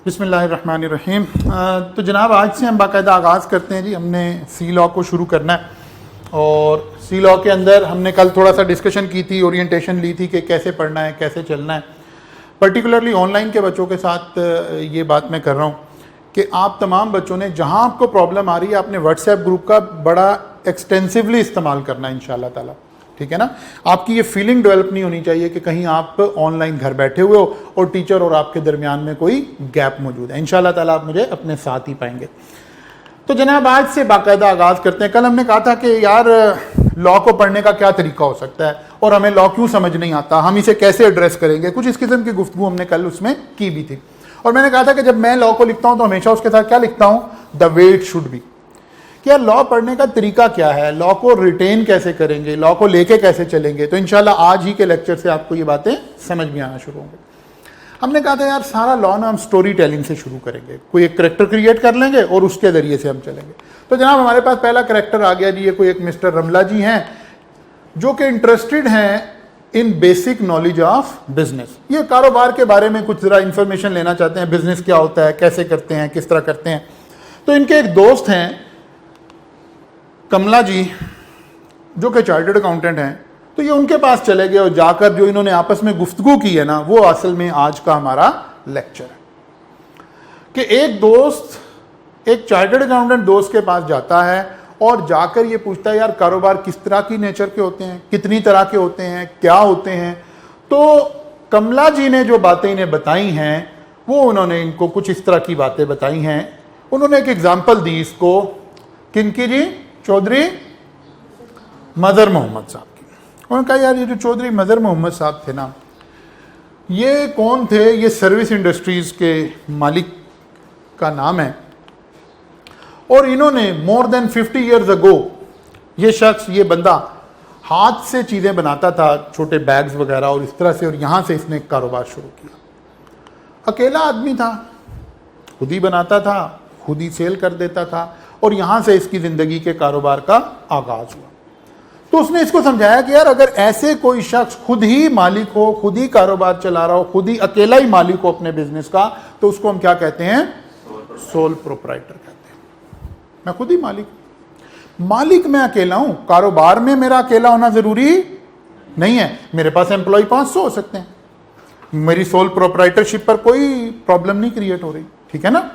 बिस्मिल्लाहिर्रहमानिर्रहीम। तो जनाब आज से हम बाकायदा आगाज़ करते हैं जी। हमने सी लॉ को शुरू करना है और सी लॉ के अंदर हमने कल थोड़ा सा डिस्कशन की थी, ओरिएंटेशन ली थी कि कैसे पढ़ना है, कैसे चलना है। पर्टिकुलरली ऑनलाइन के बच्चों के साथ ये बात मैं कर रहा हूँ कि आप तमाम बच्चों ने जहाँ आपको प्रॉब्लम आ रही है आपने व्हाट्सएप ग्रुप का बड़ा एक्सटेंसिवली इस्तेमाल करना है इंशाअल्लाह ताला, ठीक है ना। आपकी ये फीलिंग डेवलप नहीं होनी चाहिए कि कहीं आप ऑनलाइन घर बैठे हुए हो और टीचर और आपके दरमियान में कोई गैप मौजूद है। इंशाअल्लाह ताला आप मुझे अपने साथ ही पाएंगे। तो जनाब आज से बाकायदा आगाज़ करते हैं। कल हमने कहा था कि यार लॉ को पढ़ने का क्या तरीका हो सकता है और हमें लॉ क्यों समझ नहीं आता, हम इसे कैसे एड्रेस करेंगे, कुछ इस किस्म की गुफ्तगू हमने कल उसमें की भी थी। और मैंने कहा था कि जब मैं लॉ को लिखता हूँ तो हमेशा उसके साथ क्या लिखता हूँ, the way it should be. क्या लॉ पढ़ने का तरीका क्या है, लॉ को रिटेन कैसे करेंगे, लॉ को लेके कैसे चलेंगे। तो इंशाल्लाह आज ही के लेक्चर से आपको ये बातें समझ में आना शुरू होंगे। हमने कहा था यार सारा लॉ ना हम स्टोरी टेलिंग से शुरू करेंगे, कोई एक करेक्टर क्रिएट कर लेंगे और उसके ज़रिए से हम चलेंगे। तो जनाब हमारे पास पहला करेक्टर आ गया जी। ये कोई एक मिस्टर रमला जी हैं जो कि इंटरेस्टेड हैं इन बेसिक नॉलेज ऑफ बिजनेस। ये कारोबार के बारे में कुछ ज़रा इंफॉर्मेशन लेना चाहते हैं, बिजनेस क्या होता है, कैसे करते हैं, किस तरह करते हैं। तो इनके एक दोस्त हैं कमला जी जो कि चार्टर्ड अकाउंटेंट हैं। तो ये उनके पास चले गए और जाकर जो इन्होंने आपस में गुफ्तगू की है ना, वो असल में आज का हमारा लेक्चर है। कि एक दोस्त एक चार्टर्ड अकाउंटेंट दोस्त के पास जाता है और जाकर ये पूछता है यार कारोबार किस तरह की नेचर के होते हैं, कितनी तरह के होते हैं, क्या होते हैं। तो कमला जी ने जो बातें इन्हें बताई हैं वो उन्होंने इनको कुछ इस तरह की बातें बताई हैं। उन्होंने एक एग्जाम्पल दी इसको, किनकी जी, चौधरी मदर मोहम्मद साहब की। उन्होंने कहा यार ये जो चौधरी मदर मोहम्मद साहब थे ना, ये कौन थे, ये सर्विस इंडस्ट्रीज के मालिक का नाम है और इन्होंने मोर देन 50 ईयर्स अगो ये शख्स, ये बंदा हाथ से चीज़ें बनाता था, छोटे बैग्स वगैरह और इस तरह से, और यहाँ से इसने कारोबार शुरू किया। अकेला आदमी था, खुद ही बनाता था, खुद ही सेल कर देता था और यहाँ से इसकी ज़िंदगी के कारोबार का आगाज़ हुआ। तो उसने इसको समझाया कि यार अगर ऐसे कोई शख्स खुद ही मालिक हो, खुद ही कारोबार चला रहा हो, खुद ही अकेला ही मालिक हो अपने बिजनेस का, तो उसको हम क्या कहते हैं, सोल प्रोप्राइटर कहते हैं। मैं खुद ही मालिक मैं अकेला हूं, कारोबार में मेरा अकेला होना जरूरी नहीं है। मेरे पास एम्प्लॉय 500 हो सकते हैं, मेरी सोल प्रोप्राइटरशिप पर कोई प्रॉब्लम नहीं क्रिएट हो रही, ठीक है ना।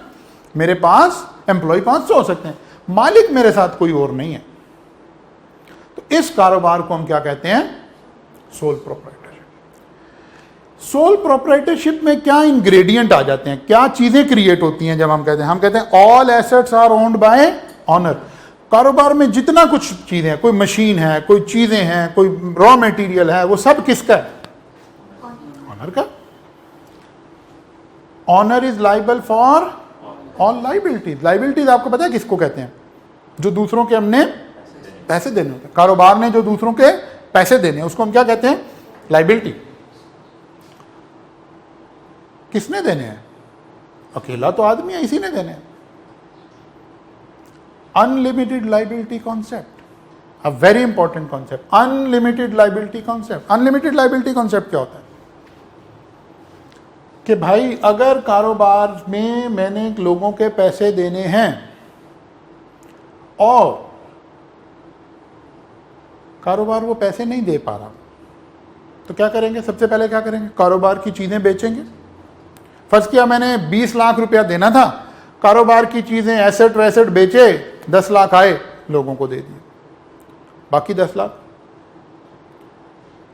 मेरे पास एम्प्लॉय 500 हो सकते हैं, मालिक मेरे साथ कोई और नहीं है। तो इस कारोबार को हम क्या कहते हैं, सोल प्रोप्राइटरशिप। सोल प्रोप्राइटरशिप में क्या इंग्रेडिएंट आ जाते हैं, क्या चीजें क्रिएट होती हैं जब हम कहते हैं all assets are owned by owner. कारोबार में जितना कुछ चीजें हैं, कोई मशीन है, कोई चीजें हैं, कोई रॉ मटेरियल है, वो सब किसका है, ऑनर का। Owner is liable for all liabilities. Liabilities आपको पता है किसको कहते हैं, जो दूसरों के हमने पैसे देने होते हैं। कारोबार ने जो दूसरों के पैसे देने उसको हम क्या कहते हैं, लाइबिलिटी। किसने देने हैं, अकेला तो आदमी है, इसी ने देने हैं। Unlimited liability concept, a very important concept, unlimited liability concept. Unlimited liability concept क्या होता है कि भाई अगर कारोबार में मैंने लोगों के पैसे देने हैं और कारोबार वो पैसे नहीं दे पा रहा, तो क्या करेंगे, सबसे पहले क्या करेंगे, कारोबार की चीज़ें बेचेंगे। फर्ज किया मैंने 20 लाख रुपया देना था, कारोबार की चीज़ें एसेट वैसेट बेचे, 10 लाख आए, लोगों को दे दिए, बाकी 10 लाख।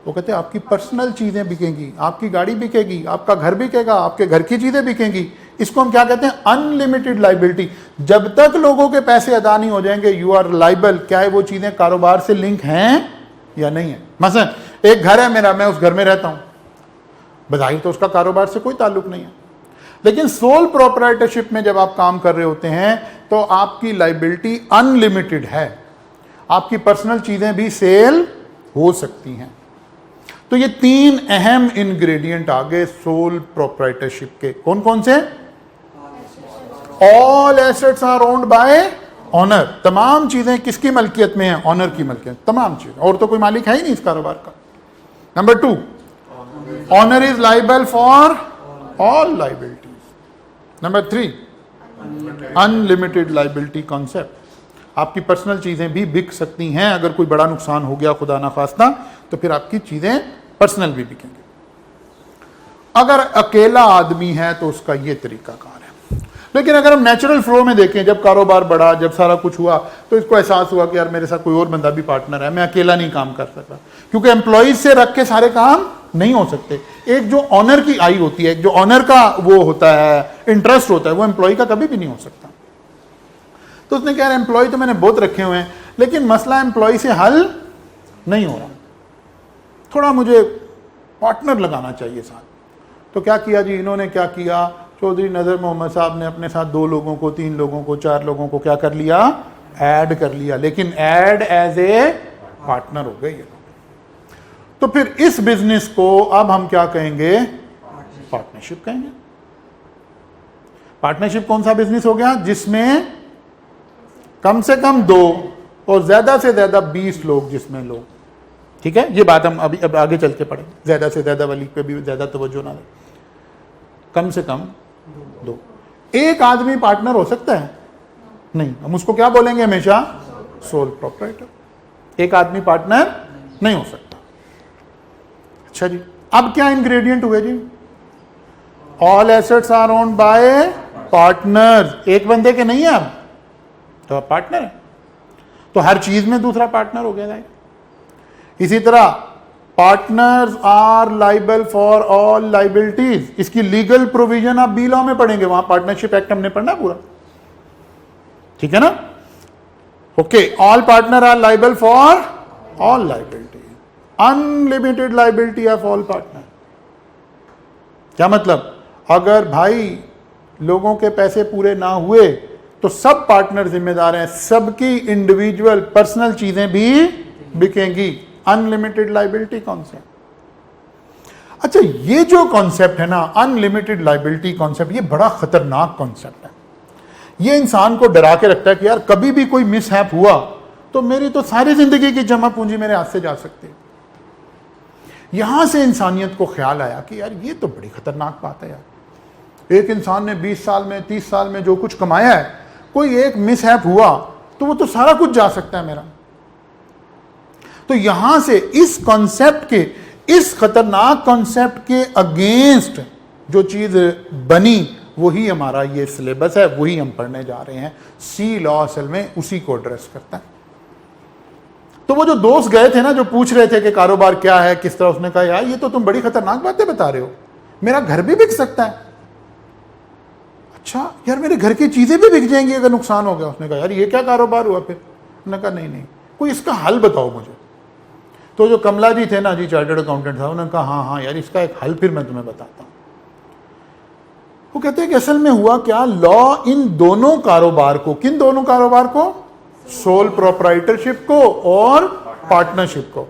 वो कहते हैं आपकी पर्सनल चीज़ें बिकेंगी, आपकी गाड़ी बिकेगी, आपका घर बिकेगा, आपके घर की चीज़ें बिकेंगी। इसको हम क्या कहते हैं, अनलिमिटेड लाइबिलिटी। जब तक लोगों के पैसे अदा नहीं हो जाएंगे यू आर लाइबल, क्या है वो चीज़ें कारोबार से लिंक हैं या नहीं है। मसलन एक घर है मेरा, मैं उस घर में रहता हूँ, बधाई तो उसका कारोबार से कोई ताल्लुक नहीं है। लेकिन सोल प्रोप्राइटरशिप में जब आप काम कर रहे होते हैं तो आपकी लाइबिलिटी अनलिमिटेड है, आपकी पर्सनल चीज़ें भी सेल हो सकती हैं। तो ये 3 अहम इंग्रेडिएंट आ गए सोल प्रोप्राइटरशिप के। कौन कौन से, all assets are owned by owner. तमाम चीजें किसकी मलकियत में है, ऑनर की मलकियत, तमाम चीजें, और तो कोई मालिक है ही नहीं इस कारोबार का। Number 2, owner is liable for all liabilities. Number 3, unlimited liability concept. आपकी पर्सनल चीजें भी बिक सकती हैं। अगर कोई बड़ा नुकसान हो गया खुदा ना खास्ता, तो फिर आपकी चीजें पर्सनल भी बिकेंगी। अगर अकेला आदमी है तो उसका ये तरीकाकार है। लेकिन अगर हम नेचुरल फ्लो में देखें, जब कारोबार बढ़ा, जब सारा कुछ हुआ, तो इसको एहसास हुआ कि यार मेरे साथ कोई और बंदा भी पार्टनर है, मैं अकेला नहीं काम कर सकता, क्योंकि एम्प्लॉइज से रख के सारे काम नहीं हो सकते। एक जो ऑनर की आई होती है, एक जो ऑनर का वो होता है, इंटरेस्ट होता है, वो एम्प्लॉय का कभी भी नहीं हो सकता। तो उसने कहा एम्प्लॉय तो मैंने बहुत रखे हुए हैं, लेकिन मसला एम्प्लॉय से हल नहीं हो रहा, थोड़ा मुझे पार्टनर लगाना चाहिए साथ। तो क्या किया जी, इन्होंने क्या किया, चौधरी नजर मोहम्मद साहब ने अपने साथ 2 लोगों को, 3 लोगों को, 4 लोगों को क्या कर लिया, ऐड कर लिया, लेकिन ऐड एज ए पार्टनर हो गए ये लोग। तो फिर इस बिजनेस को अब हम क्या कहेंगे, पार्टनरशिप कहेंगे। पार्टनरशिप कौन सा बिजनेस हो गया, जिसमें कम से कम 2 और ज्यादा से ज्यादा 20 लोग, जिसमें लोग, ठीक है, ये बात हम अभी अब आगे चल के पढ़ेंगे। ज्यादा से ज्यादा वाली पे भी ज्यादा तवज्जो ना दें, कम से कम 2। एक आदमी पार्टनर हो सकता है नहीं, हम उसको क्या बोलेंगे हमेशा, सोल प्रोप्राइटर। एक आदमी पार्टनर नहीं हो सकता। अच्छा जी, अब क्या इंग्रेडिएंट हुए जी, all assets are owned by partners. एक बंदे के नहीं है अब, तो अब पार्टनर है, तो हर चीज में दूसरा पार्टनर हो गया। इसी तरह partners are liable for all liabilities, इसकी लीगल प्रोविजन आप बी लॉ में पढ़ेंगे, वहां पार्टनरशिप एक्ट हमने पढ़ना पूरा, ठीक है ना। Okay, all partner are liable for all liability, unlimited liability of all partner. क्या मतलब, अगर भाई लोगों के पैसे पूरे ना हुए तो सब पार्टनर जिम्मेदार हैं, सबकी इंडिविजुअल पर्सनल चीजें भी बिकेंगी। Unlimited liability concept. अच्छा, ये जो कॉन्सेप्ट है ना, अनलिमिटेड लाइबिलिटी कॉन्सेप्ट, ये बड़ा खतरनाक कॉन्सेप्ट है। ये इंसान को डरा के रखता है कि यार कभी भी कोई मिसहैप हुआ तो मेरी तो सारी जिंदगी की जमा पूंजी मेरे हाथ से जा सकती है। यहां से इंसानियत को ख्याल आया कि यार ये तो बड़ी खतरनाक बात है यार। एक इंसान ने 20 साल में, 30 साल में जो कुछ कमाया है, कोई एक मिसहैप हुआ तो वो तो सारा कुछ जा सकता है मेरा। तो यहां से इस कॉन्सेप्ट के, इस खतरनाक कॉन्सेप्ट के अगेंस्ट जो चीज बनी, वही हमारा ये सिलेबस है, वही हम पढ़ने जा रहे हैं। सी लॉ असल में उसी को एड्रेस करता है। तो वो जो दोस्त गए थे ना, जो पूछ रहे थे कि कारोबार क्या है, किस तरह, उसने कहा यार ये तो तुम बड़ी खतरनाक बातें बता रहे हो, मेरा घर भी बिक सकता है। अच्छा यार, मेरे घर की चीजें भी बिक जाएंगी अगर नुकसान हो गया। उसने कहा यार ये क्या कारोबार हुआ फिर। उन्होंने कहा नहीं, कोई इसका हल बताओ मुझे। तो जो कमला जी थे ना जी, चार्टर्ड अकाउंटेंट था, उन्होंने कहा हाँ यार इसका एक हल फिर मैं तुम्हें बताता हूं। वो कहते हैं कि असल में हुआ क्या, लॉ इन दोनों कारोबार को, किन दोनों कारोबार को, सोल प्रोप्राइटरशिप को और पार्टनरशिप को,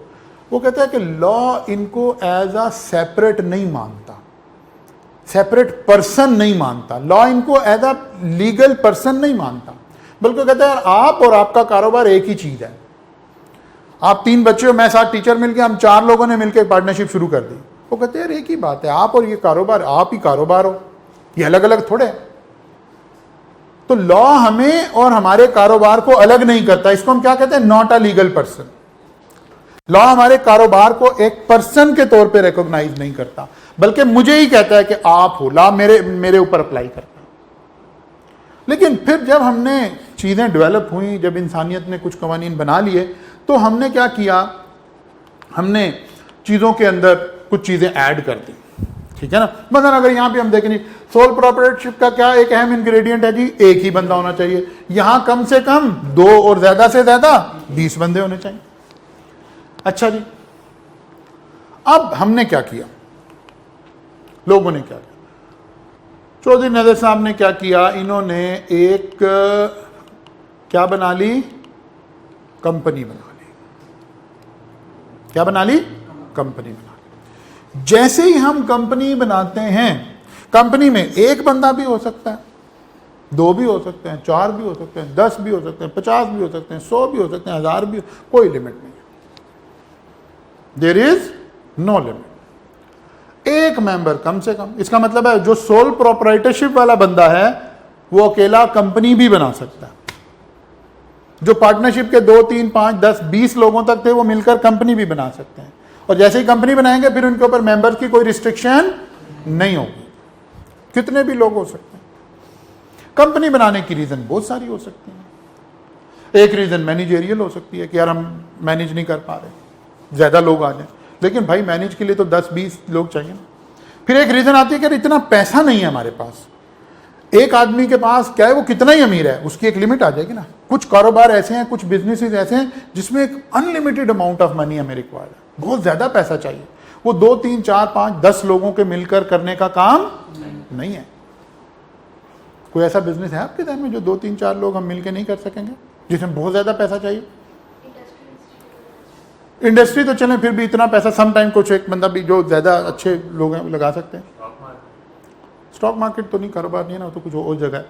वो कहता है कि लॉ इनको एज अ सेपरेट नहीं मानता, सेपरेट पर्सन नहीं मानता। लॉ इनको एज अ लीगल पर्सन नहीं मानता, बल्कि कहता है यार आप और आपका कारोबार एक ही चीज है। आप 3 बच्चे हो, मैं साथ टीचर मिलके, हम 4 लोगों ने मिलकर पार्टनरशिप शुरू कर दी। वो कहते हैं यार एक ही बात है, आप और ये कारोबार, आप ही कारोबार हो, ये अलग अलग थोड़े। तो लॉ हमें और हमारे कारोबार को अलग नहीं करता। इसको हम क्या कहते हैं, not a legal person. Law हमारे कारोबार को एक पर्सन के तौर पे रिकॉग्नाइज नहीं करता, बल्कि मुझे ही कहता है कि आप हो, लॉ मेरे ऊपर अप्लाई करता है। लेकिन फिर जब हमने चीजें डेवलप हुई, जब इंसानियत ने कुछ कवानीन बना लिए, तो हमने क्या किया, हमने चीजों के अंदर कुछ चीजें ऐड कर दी, ठीक है ना। मतलब अगर यहां पे हम देखें, सोल प्रोप्राइटरशिप का क्या एक अहम इंग्रेडिएंट है जी, एक ही बंदा होना चाहिए। यहां कम से कम 2 और ज्यादा से ज्यादा 20 बंदे होने चाहिए। अच्छा जी, अब हमने क्या किया, लोगों ने क्या किया, चौधरी नजर साहब ने क्या किया, इन्होंने एक क्या बना ली, कंपनी बना ली। क्या बना ली, कंपनी बना ली। जैसे ही हम कंपनी बनाते हैं, कंपनी में एक बंदा भी हो सकता है, 2 भी हो सकते हैं, 4 भी हो सकते हैं, 10 भी हो सकते हैं, 50 भी हो सकते हैं, 100 भी हो सकते हैं, 1000 भी, कोई लिमिट नहीं है। There is no limit. एक मेंबर कम से कम। इसका मतलब है जो सोल प्रोप्राइटरशिप वाला बंदा है वो अकेला कंपनी भी बना सकता है। जो पार्टनरशिप के 2, 3, 5, 10, 20 लोगों तक थे वो मिलकर कंपनी भी बना सकते हैं। और जैसे ही कंपनी बनाएंगे फिर उनके ऊपर मेंबर्स की कोई रिस्ट्रिक्शन नहीं होगी, कितने भी लोग हो सकते हैं। कंपनी बनाने की रीजन बहुत सारी हो सकती है। एक रीजन मैनेजरियल हो सकती है कि यार हम मैनेज नहीं कर पा रहे, ज्यादा लोग आ जाए, लेकिन भाई मैनेज के लिए तो 10-20 लोग चाहिए ना। फिर एक रीजन आती है कि यार इतना पैसा नहीं है हमारे पास। एक आदमी के पास क्या है, वो कितना ही अमीर है, उसकी एक लिमिट आ जाएगी ना। कुछ कारोबार ऐसे हैं, कुछ बिजनेसेस ऐसे हैं जिसमें एक अनलिमिटेड अमाउंट ऑफ मनी हमें रिक्वायर्ड है, बहुत ज्यादा पैसा चाहिए। वो 2, 3, 4, 5, 10 लोगों के मिलकर करने का काम नहीं है। कोई ऐसा बिजनेस है आपके ध्यान में जो 2, 3, 4 लोग हम मिलकर नहीं कर सकेंगे, जिसमें बहुत ज्यादा पैसा चाहिए? इंडस्ट्री तो चलें, फिर भी इतना पैसा सम टाइम कुछ एक बंदा भी जो ज्यादा अच्छे लोग हैं लगा सकते हैं। स्टॉक मार्केट तो नहीं, कारोबार नहीं है ना, तो कुछ और जगह है,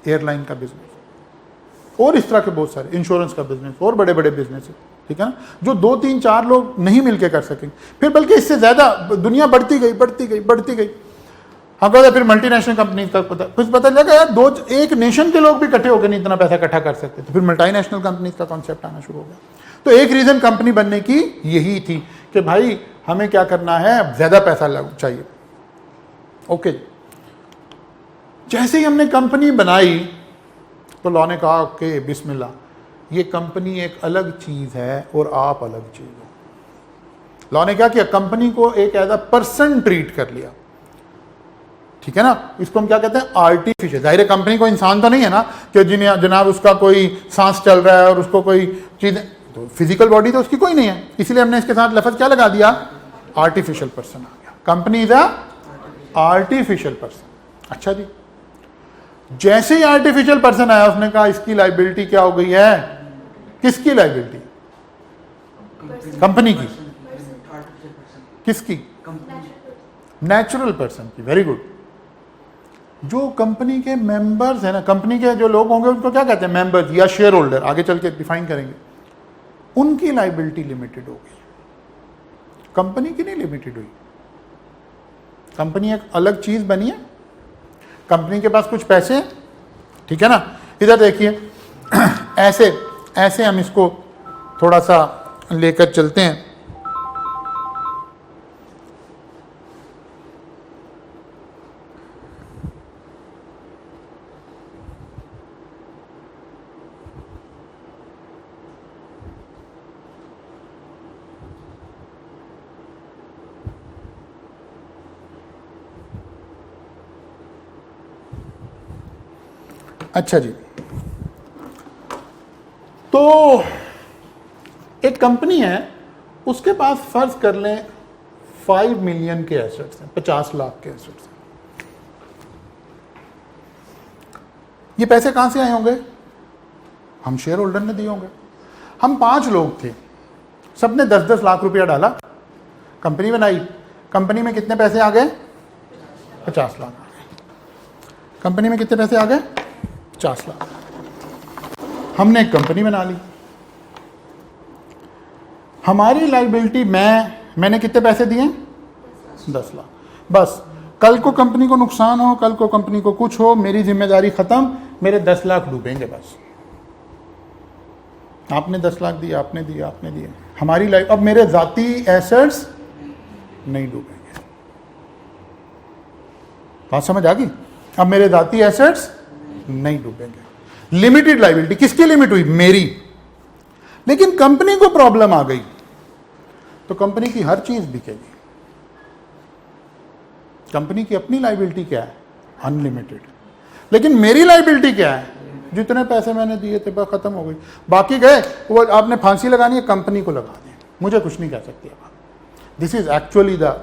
एयरलाइन का बिजनेस और इस तरह के बहुत सारे, इंश्योरेंस का बिजनेस और बड़े बड़े बिजनेस है, ठीक है ना, जो 2, 3, 4 लोग नहीं मिलके कर सकेंगे। फिर बल्कि इससे ज्यादा दुनिया बढ़ती गई बढ़ती गई बढ़ती गई। हाँ कहते फिर मल्टीनेशनल कंपनी का कुछ पता लगा यार एक नेशन के लोग भी इकट्ठे होकर नहीं इतना पैसा इकट्ठा कर सकते, तो फिर मल्टीनेशनल कंपनी का कॉन्सेप्ट आना शुरू हो गया। तो एक रीजन कंपनी बनने की यही थी कि भाई हमें क्या करना है, ज्यादा पैसा चाहिए। ओके, जैसे ही हमने कंपनी बनाई तो लॉ ने कहा ओके बिस्मिल्लाह, ये कंपनी एक अलग चीज है और आप अलग चीज हो। लॉ ने क्या किया, कंपनी को एक एज अ पर्सन ट्रीट कर लिया, ठीक है ना। इसको हम क्या कहते हैं, आर्टिफिशियल। जाहिर है कंपनी को इंसान तो नहीं है ना कि जनाब उसका कोई सांस चल रहा है और उसको कोई चीज, तो फिजिकल बॉडी तो उसकी कोई नहीं है, इसलिए हमने इसके साथ लफ्ज क्या लगा दिया, आर्टिफिशियल पर्सन आ गया। Company is a artificial person. अच्छा जी, जैसे ही आर्टिफिशियल पर्सन आया उसने कहा इसकी लाइबिलिटी क्या हो गई है, किसकी लाइबिलिटी, कंपनी की, किसकी, नेचुरल पर्सन की। Very good. जो कंपनी के मेंबर्स है ना, कंपनी के जो लोग होंगे उनको क्या कहते हैं, मेंबर्स या शेयर होल्डर, आगे चल के डिफाइन करेंगे, उनकी लाइबिलिटी लिमिटेड हो गई, कंपनी की नहीं लिमिटेड हुई। कंपनी एक अलग चीज बनी है, कंपनी के पास कुछ पैसे हैं, ठीक है ना। इधर देखिए ऐसे ऐसे हम इसको थोड़ा सा लेकर चलते हैं। अच्छा जी, तो एक कंपनी है, उसके पास फर्ज कर लें 5 मिलियन के एसेट्स हैं, 50 लाख के एसेट्स हैं। ये पैसे कहां से आए होंगे, हम शेयर होल्डर ने दिए होंगे। हम 5 लोग थे, सबने 10-10 लाख रुपया डाला, कंपनी बनाई। कंपनी में कितने पैसे आ गए, 50 लाख आ गए। कंपनी में कितने पैसे आ गए, 50 लाख। हमने एक कंपनी बना ली, हमारी लाइबिलिटी मैंने कितने पैसे दिए, 10 लाख। बस कल को कंपनी को नुकसान हो, कल को कंपनी को कुछ हो, मेरी जिम्मेदारी खत्म, मेरे 10 लाख डूबेंगे बस। आपने 10 लाख दिए, आपने दिए, आपने दिए, हमारी लाइफ, अब मेरे जाती एसेट्स नहीं डूबेंगे। बात समझ आ गई, अब मेरे जाती एसेट्स नहीं डूबेंगे। लिमिटेड लाइबिलिटी, किसकी लिमिट हुई, मेरी। लेकिन कंपनी को प्रॉब्लम आ गई तो कंपनी की हर चीज बिकेगी। कंपनी की अपनी लाइबिलिटी क्या है, अनलिमिटेड। लेकिन मेरी लाइबिलिटी क्या है, जितने पैसे मैंने दिए थे बस खत्म हो गई, बाकी गए। वो आपने फांसी लगानी है, कंपनी को लगा दें, मुझे कुछ नहीं कह सकती आप। This is actually the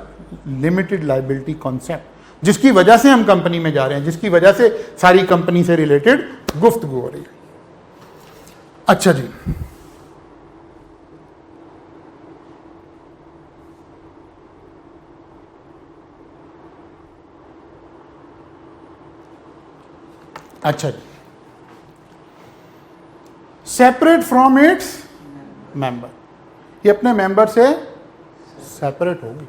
limited liability concept, जिसकी वजह से हम कंपनी में जा रहे हैं, जिसकी वजह से सारी कंपनी से रिलेटेड गुफ्तगू हो रही है। अच्छा जी, अच्छा जी, सेपरेट फ्रॉम इट्स मेंबर, ये अपने मेंबर से सेपरेट होगी।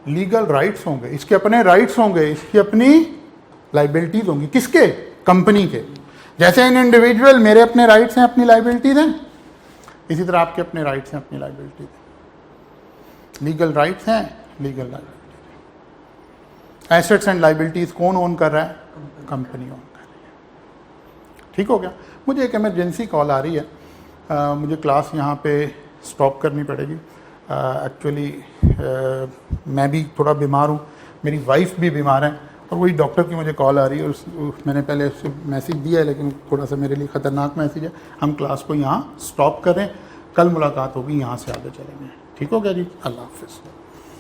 लीगल राइट्स होंगे, इसके अपने राइट्स होंगे, इसकी अपनी लाइबिलिटीज होंगी। किसके? कंपनी के। जैसे इन इंडिविजुअल मेरे अपने राइट्स हैं, अपनी लाइबिलिटीज हैं, इसी तरह आपके अपने राइट्स हैं, अपनी लाइबिलिटीज हैं। लीगल राइट्स हैं, legal liabilities. Assets and liabilities कौन ओन कर रहा है? कंपनी ओन कर रही है। ठीक हो गया। मुझे एक इमरजेंसी कॉल आ रही है, मुझे क्लास यहाँ पे स्टॉप करनी पड़ेगी। एक्चुअली मैं भी थोड़ा बीमार हूँ, मेरी वाइफ भी बीमार है, और वही डॉक्टर की मुझे कॉल आ रही है। मैंने पहले उससे मैसेज दिया है, लेकिन थोड़ा सा मेरे लिए ख़तरनाक मैसेज है। हम क्लास को यहाँ स्टॉप करें, कल मुलाकात होगी, यहाँ से आगे चलेंगे। ठीक हो गया जी, अल्लाह हाफिज़।